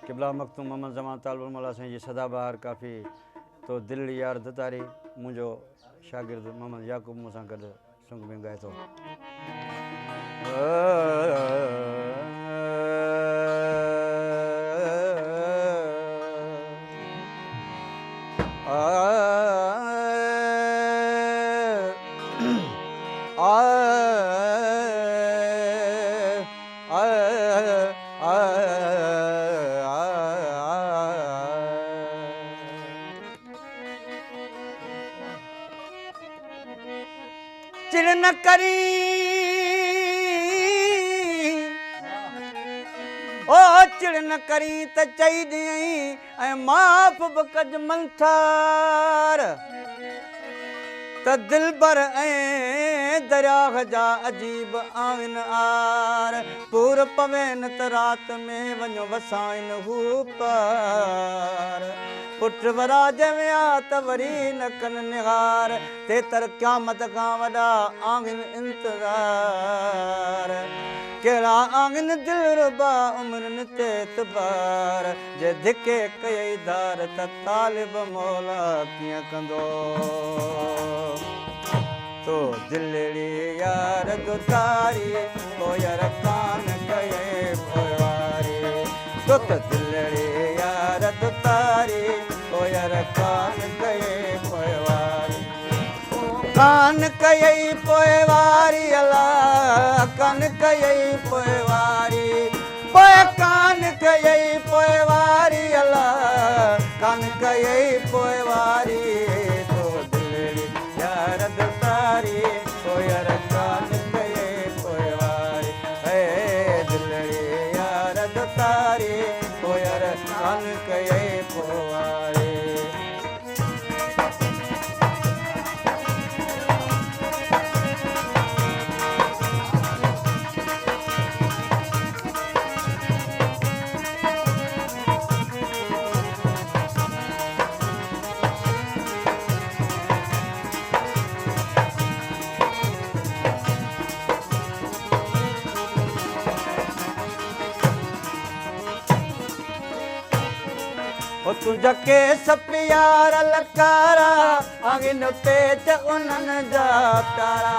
किबला मखतूम मोहम्मद जमान तालुल मौला साईं जी सदाबहार काफ़ी तो दिल यार दतारी मुंहिंजो शागिर्द मोहम्मद याकूब मूंसां गॾु संग में ॻाए थो। चिड़ न करी ओ चिड़ न करी त चई ॾियई ऐं माफ़ बि कज मंथार त दिलबर ऐं दरियाह जा अजीब आहिनि आर पूर पवेन त राति में वञो वसाइनि हू पार पुट वराज विया त वरी न कनि निहार तेतर क़यामत खां वॾा आहिनि इंतज़ार कहिड़ा आहिनि दिलरुबा उमिरनि ते एतबार जे धिके कयई धार त तालिब मौला कीअं कंदो तो दिलड़ी यार दुतारी पोयर कान कये पोयारी तो दिलड़ी यार दुतारी पोयर कान कये पोयारी कान कयई पोयवारी अला कान कयई पोयवारी पोय कान कयई पोयवारी अला कान कयई पोयवारी तो दिलड़ी यार दुतारी पोयर कान कये पोयवारी हे दिलड़ी यार दुतारी पोयर कान कये पोयवारी तुझा केस प्यार लकारा आगिन पेच उन्हनि जा प्यारा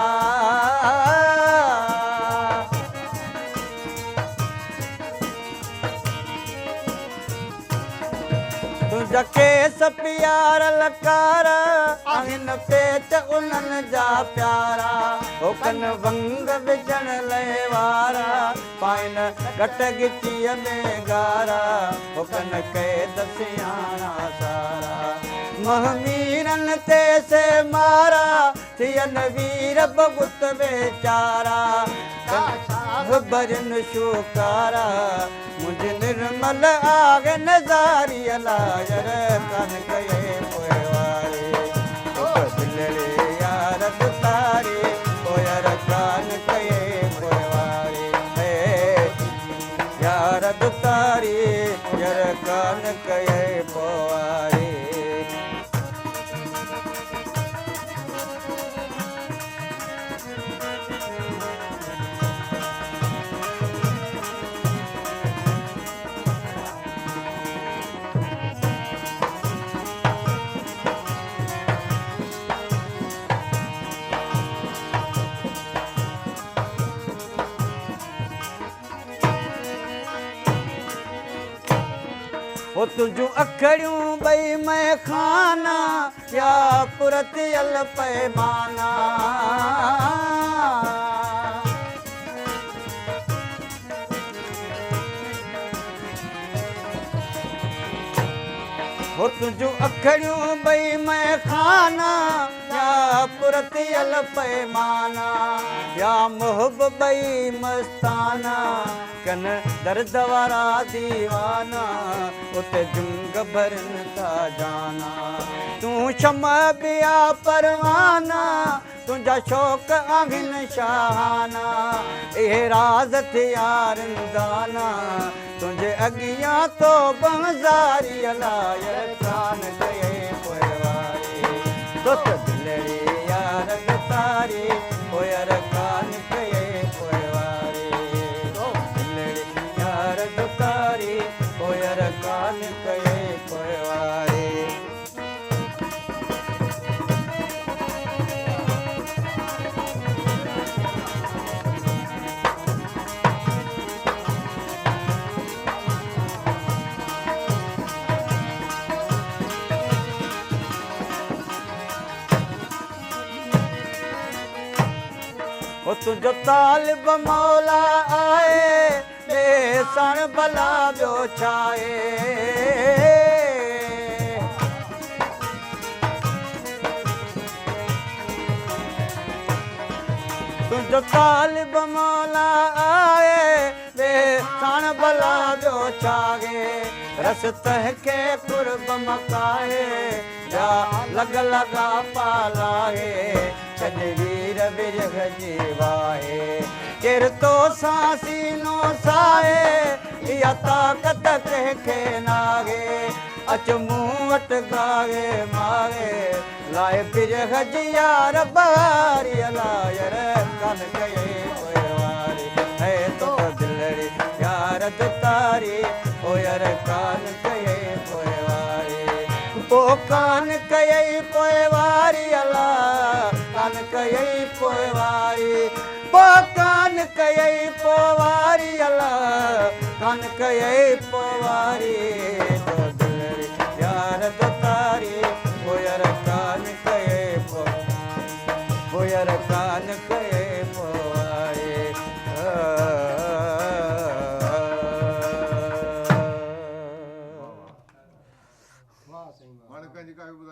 तुझा केस प्यार लकारा आगिन पेच उन्हनि जा प्यारा हो कन वंग विझण लए वारा पाइन घट गिचीअ में गारा हो कन कैद सियाणा सारा महमीरन ते से मारा थियन वीर बगुत बेचारा भरन शुकारा मुझ निर्मल आग नजारी अलायर कान कये पोयवारी ओ दिलड़ी यार दुतारी पोयर कान कये पोयवारी हे यार दुतारी यार कान कये पोवारी वो तुझू अखड़ियूं बई मैं खाना या पुरतियल पैमाना वो तुझू अखड़ियूं बई मैं खाना या पुरतियल पैमाना या मुहब बई मस्ताना कन दर्द वारा दीवाना उते जुंग भरन था जाना तू शमा बिया परवाना तुझा शौक आहिन शाहाना ए राज थियारन दाना तुझे अगियां तो बंजारी अलायर कान कये पोयवारी तो दिलड़ी यार दुतारी पोयर कान कये पोयवारी तो दिलड़ी यार दुतारी पोयर तुझो तालिब मौला आए रे सण भला ॿियो छाए तुझो तालिब मौला आए रे सण भला ॿियो छाए रस तंहिंखे कुर्ब मकाए जा लग लगा पालाए छॾ वीर बिरह जी वाहे केर तो सीनो साए इहा ताक़त कंहिंखे नाहे अच मूं वटि गाए माए लाए बिरह जी यार बारी लायर कन कये पोइ वारी है तो दिलड़ी यार तारी ओ यार कान कये पोइ वारी पो कान कये पोइ वारी अला कान कये पोइ वारी पो कान कये पोइ वारी अला कान कये पोइ वारी तो दिलड़ी यार तारी ओ यार कान कये पोइ यार कान कये